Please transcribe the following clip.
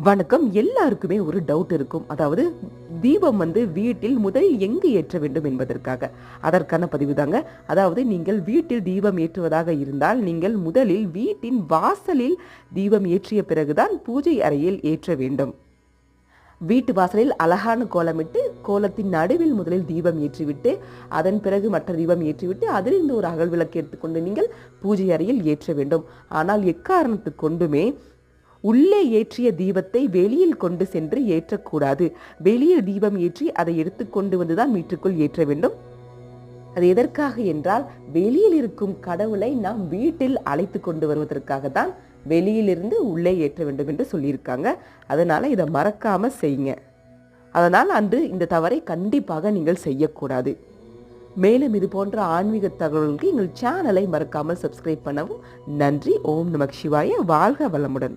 வணக்கம். எல்லாருக்குமே ஒரு டவுட் இருக்கும். அதாவது தீபம் வீட்டில் முதலில் எங்கு ஏற்ற வேண்டும் என்பதற்காக. அதற்கான பதிவு தாங்க. அதாவது நீங்கள் வீட்டில் தீபம் ஏற்றுவதாக இருந்தால், நீங்கள் முதலில் வீட்டின் வாசலில் தீபம் ஏற்றிய பிறகுதான் பூஜை அறையில் ஏற்ற வேண்டும். வீட்டு வாசலில் அழகான கோலமிட்டு, கோலத்தின் நடுவில் முதலில் தீபம் ஏற்றிவிட்டு, அதன் பிறகு மற்ற தீபம் ஏற்றிவிட்டு, அதிலிருந்து ஒரு அகல் விளக்கு எடுத்துக்கொண்டு நீங்கள் பூஜை அறையில் ஏற்ற வேண்டும். ஆனால் எக்காரணத்து கொண்டுமே உள்ளே ஏற்றிய தீபத்தை வெளியில் கொண்டு சென்று ஏற்றக்கூடாது. வெளியில் தீபம் ஏற்றி அதை எடுத்துக்கொண்டு வந்துதான் வீட்டுக்குள் ஏற்ற வேண்டும். அது எதற்காக என்றால், வெளியில் இருக்கும் கடவுளை நாம் வீட்டில் அழைத்து கொண்டு வருவதற்காக தான் வெளியிலிருந்து உள்ளே ஏற்ற வேண்டும் என்று சொல்லியிருக்காங்க. அதனால இதை மறக்காம செய்யுங்க. அதனால் அன்று இந்த தவறை கண்டிப்பாக நீங்கள் செய்யக்கூடாது. மேலும் இது போன்ற ஆன்மீக தகவல்களுக்கு எங்கள் சேனலை மறக்காமல் சப்ஸ்கிரைப் பண்ணவும். நன்றி. ஓம் நமக் சிவாய. வாழ்க வளமுடன்.